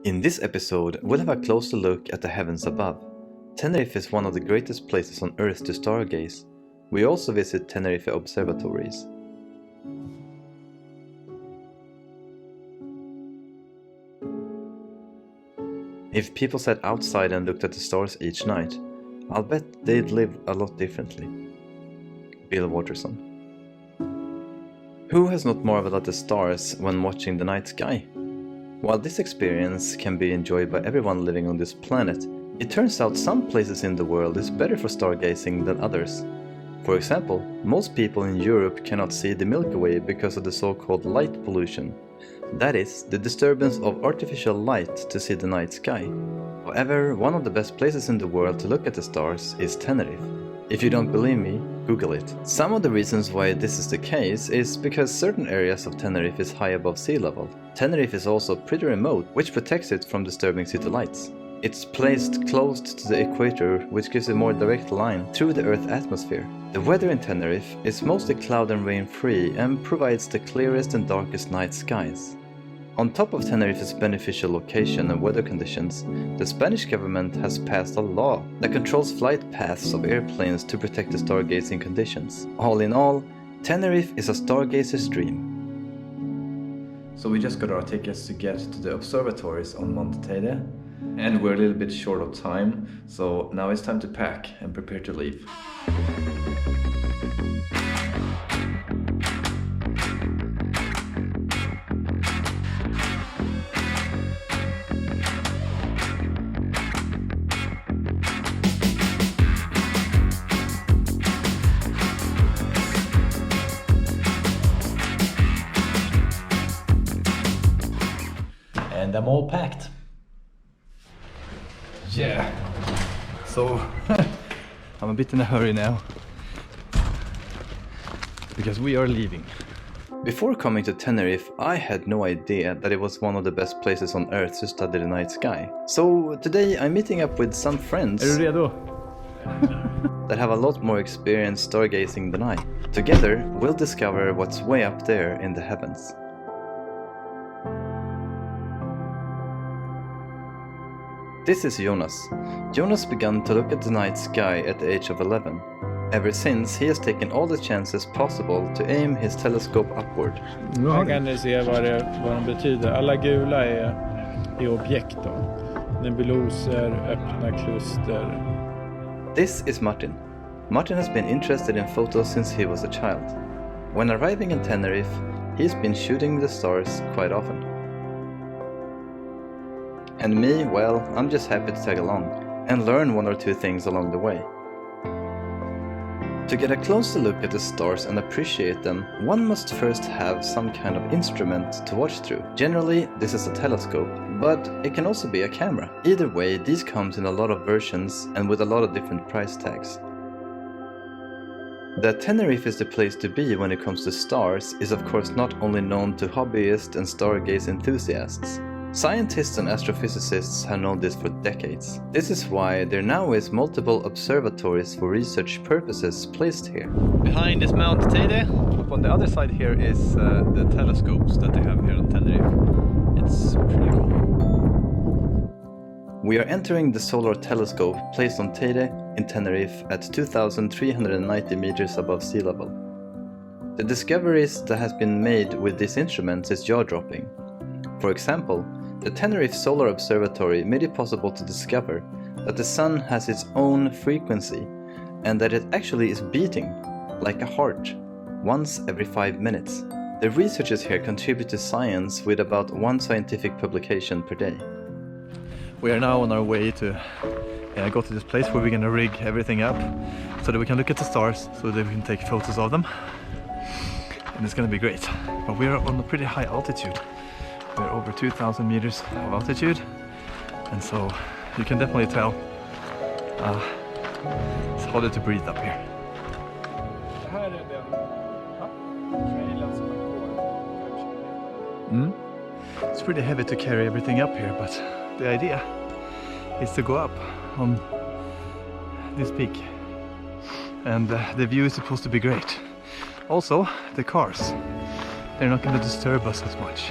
In this episode, we'll have a closer look at the heavens above. Tenerife is one of the greatest places on Earth to stargaze. We also visit Tenerife observatories. If people sat outside and looked at the stars each night, I'll bet they'd live a lot differently. Bill Watterson. Who has not marveled at the stars when watching the night sky? While this experience can be enjoyed by everyone living on this planet, it turns out some places in the world is better for stargazing than others. For example, most people in Europe cannot see the Milky Way because of the so-called light pollution. That is, the disturbance of artificial light to see the night sky. However, one of the best places in the world to look at the stars is Tenerife. If you don't believe me, Google it. Some of the reasons why this is the case is because certain areas of Tenerife is high above sea level. Tenerife is also pretty remote, which protects it from disturbing city lights. It's placed close to the equator, which gives a more direct line through the Earth's atmosphere. The weather in Tenerife is mostly cloud and rain free and provides the clearest and darkest night skies. On top of Tenerife's beneficial location and weather conditions, the Spanish government has passed a law that controls flight paths of airplanes to protect the stargazing conditions. All in all, Tenerife is a stargazer's dream. So we just got our tickets to get to the observatories on Monte Teide, and we're a little bit short of time, so now it's time to pack and prepare to leave. And I'm all packed. Yeah. So I'm a bit in a hurry now because we are leaving. Before coming to Tenerife, I had no idea that it was one of the best places on Earth to study the night sky. So today I'm meeting up with some friends that have a lot more experience stargazing than I. Together, we'll discover what's way up there in the heavens. This is Jonas. Jonas began to look at the night sky at the age of 11. Ever since, he has taken all the chances possible to aim his telescope upward. Här kan ni se vad de betyder. Alla gula är objekt då. Nebuloser, öppna kluster. This is Martin. Martin has been interested in photos since he was a child. When arriving in Tenerife, he's been shooting the stars quite often. And me, well, I'm just happy to tag along and learn one or two things along the way. To get a closer look at the stars and appreciate them, one must first have some kind of instrument to watch through. Generally, this is a telescope, but it can also be a camera. Either way, these comes in a lot of versions and with a lot of different price tags. That Tenerife is the place to be when it comes to stars is of course not only known to hobbyists and stargaze enthusiasts. Scientists and astrophysicists have known this for decades. This is why there now is multiple observatories for research purposes placed here. Behind is Mount Teide. Up on the other side here is the telescopes that they have here on Tenerife. It's pretty cool. We are entering the solar telescope placed on Teide in Tenerife at 2,390 meters above sea level. The discoveries that has been made with these instruments is jaw-dropping. For example, the Tenerife Solar Observatory made it possible to discover that the sun has its own frequency and that it actually is beating, like a heart, once every 5 minutes. The researchers here contribute to science with about one scientific publication per day. We are now on our way to go to this place where we're going to rig everything up so that we can look at the stars, so that we can take photos of them. And it's going to be great. But we are on a pretty high altitude. We're over 2,000 meters of altitude, and so you can definitely tell it's harder to breathe up here. It's pretty heavy to carry everything up here, but the idea is to go up on this peak, and the view is supposed to be great. Also, the cars, they're not going to disturb us as much.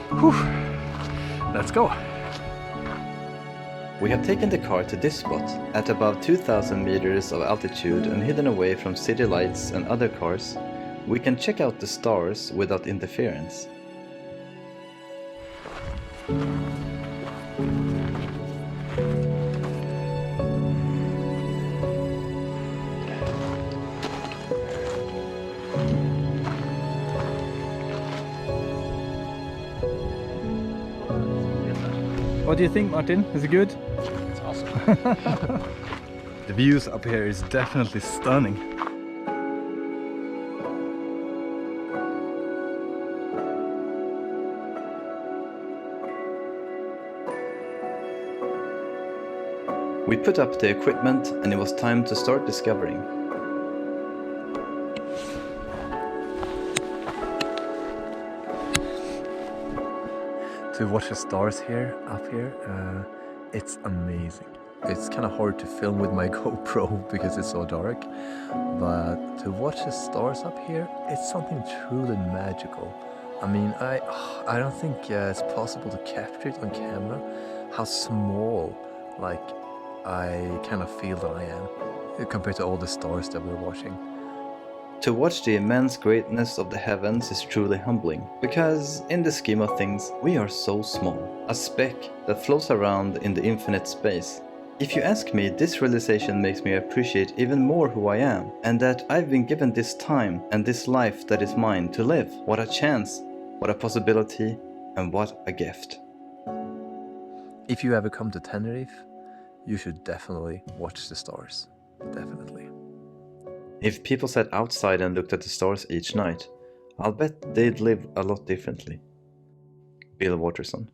Whew. Let's go. We have taken the car to this spot, at above 2,000 meters of altitude and hidden away from city lights and other cars. We can check out the stars without interference. What do you think, Martin? Is it good? It's awesome. The views up here is definitely stunning. We put up the equipment and it was time to start discovering. To watch the stars here, up here, it's amazing. It's kind of hard to film with my GoPro because it's so dark, but to watch the stars up here, it's something truly magical. I mean, I don't think it's possible to capture it on camera, how small, like, I kind of feel that I am compared to all the stars that we're watching. To watch the immense greatness of the heavens is truly humbling, because in the scheme of things, we are so small, a speck that floats around in the infinite space. If you ask me, this realization makes me appreciate even more who I am, and that I've been given this time and this life that is mine to live. What a chance, what a possibility, and what a gift. If you ever come to Tenerife, you should definitely watch the stars. Definitely. If people sat outside and looked at the stars each night, I'll bet they'd live a lot differently. Bill Waterson.